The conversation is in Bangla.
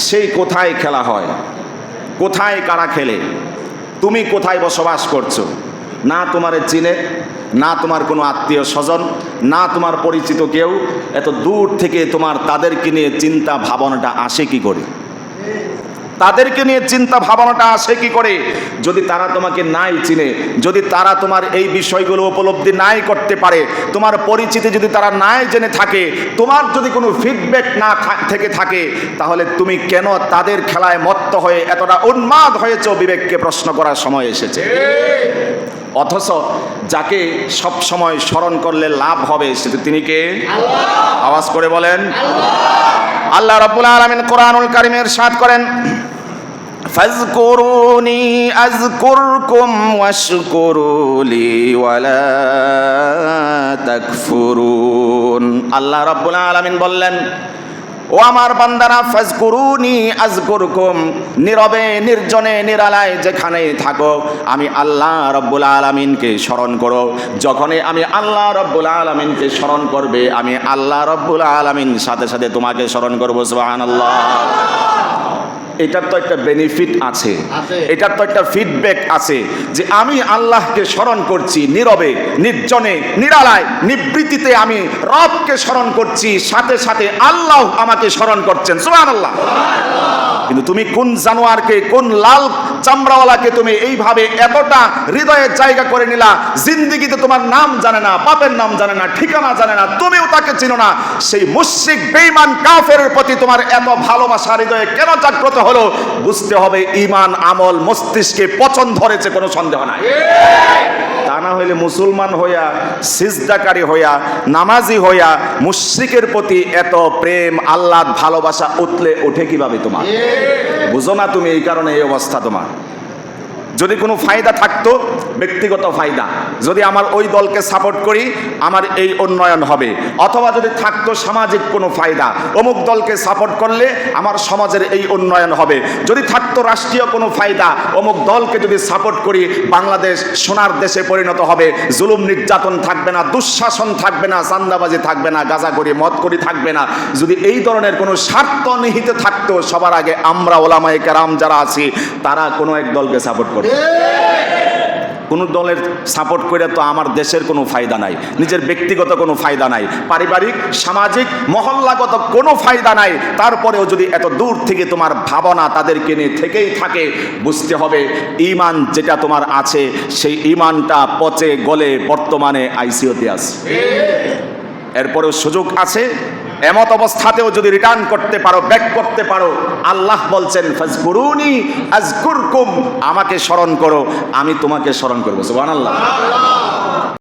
সেই কোথায় খেলা হয়, কোথায় কারা খেলে, তুমি কোথায় বসবাস করছো, না তোমারে চিনে, না তোমার কোনো আত্মীয় স্বজন, না তোমার পরিচিত কেউ, এত দূর থেকে তোমার তাদেরকে নিয়ে চিন্তা ভাবনাটা আসে কি করে? তাদেরকে নিয়ে চিন্তা ভাবনাটা আসে কি করে? যদি তারা তোমাকে নাই চিনে, যদি তারা তোমার এই বিষয়গুলো উপলব্ধি নাই করতে পারে, তোমার পরিচিতি যদি তারা নাই জেনে থাকে, তোমার যদি কোনো ফিডব্যাক না থেকে থাকে, তাহলে তুমি কেন তাদের খেলায় মত্ত হয়ে এতটা উন্মাদ হয়েছো? বিবেককে প্রশ্ন করার সময় এসেছে। অথচ যাকে সব সময় স্মরণ করলে লাভ হবে সেটা তিনি কে? আওয়াজ করে বলেন আল্লাহ রাব্বুল আলামিন কোরআনুল কারীমে ইরশাদ করেন, ফাযকুরুনি আযকুরকুম ওয়াশকুরুলি ওয়ালা তাকফুরুন। আল্লাহ রাব্বুল আলামিন বললেন, ও আমার বান্দারা, ফাযকুরুনি আযকুরকুম, নীরবে নির্জনে নিরালায় যেখানেই থাকো আমি আল্লাহ রাব্বুল আলামিনকে স্মরণ করো। যখনই আমি আল্লাহ রাব্বুল আলামিনকে স্মরণ করবে, আমি আল্লাহ রাব্বুল আলামিন সাথে সাথে তোমাকে স্মরণ করব। সুবহানাল্লাহ। এটার তো একটা বেনিফিট আছে, এটার তো একটা ফিডব্যাক আছে যে আমি আল্লাহকে স্মরণ করছি, নীরবে নির্জনে নিরালায় নিবৃত্তিতে আমি রবকে স্মরণ করছি, সাথে সাথে আল্লাহ আমাকে স্মরণ করছেন। সুবহানাল্লাহ। কিন্তু তুমি কোন জানোয়ারকে, কোন লাল চামড়াওয়ালাকে তুমি এইভাবে এতটা হৃদয়ের জায়গা করে নিলা, জিন্দেগিতে তোমার নাম জানে না, বাপের নাম জানে না, ঠিকানা জানে না, তুমিও তাকে চিনো না, সেই মুশরিক বেঈমান কাফেরের প্রতি তোমার এত ভালোবাসা হৃদয়ে কেন জাগ্রত হলো? বুঝতে হবে ঈমান আমল মস্তিষ্কে পচন ধরেছে, কোনো সন্দেহ নাই। তা না হইলে মুসলমান হইয়া, সিজদাকারী হইয়া, নামাজি হইয়া মুশরিকের প্রতি এত প্রেম, আল্লাহর ভালোবাসা উতলে ওঠে কিভাবে তোমার? বুঝো না তুমি, এই কারণে এই অবস্থা তোমার। যদি কোনো ফায়দা থাকতো, ব্যক্তিগত ফায়দা, যদি আমার ওই দলকে সাপোর্ট করি আমার এই উন্নয়ন হবে, অথবা যদি থাকতো সামাজিক কোনো ফায়দা, অমুক দলকে সাপোর্ট করলে আমার সমাজের এই উন্নয়ন হবে, যদি থাকতো রাষ্ট্রীয় কোনো ফায়দা, অমুক দলকে যদি সাপোর্ট করি বাংলাদেশ সোনার দেশে পরিণত হবে, জুলুম নির্যাতন থাকবে না, দুঃশাসন থাকবে না, চাঁদাবাজি থাকবে না, গাঁজাখড়ি মদখড়ি থাকবে না, যদি এই ধরনের কোনো স্বার্থ নিহিত থাকতো, সবার আগে আমরা ওলামায়ে কেরাম যারা আছি তারা কোনো এক দলকে সাপোর্ট করি। কোন দলের সাপোর্ট করে তো আমার দেশের কোনো ফায়দা নাই, নিজের ব্যক্তিগত কোনো ফায়দা নাই, পারিবারিক সামাজিক মহল্লাগত কোনো ফায়দা নাই। তারপরেও যদি এত দূর থেকে তোমার ভাবনা তাদেরকে নিয়ে থেকেই থাকে, বুঝতে হবে ঈমান যেটা তোমার আছে সেই ঈমানটা পচে গলে বর্তমানে আইসিইউতে আছে। এরপরেও সুযোগ আছে, এমত অবস্থাতেও যদি রিটার্ন করতে পারো, ব্যাক করতে পারো, আল্লাহ বলছেন ফাযকুরুনি আযকুরকুম, আমাকে স্মরণ করো আমি তোমাকে স্মরণ করব। সুবহানাল্লাহ।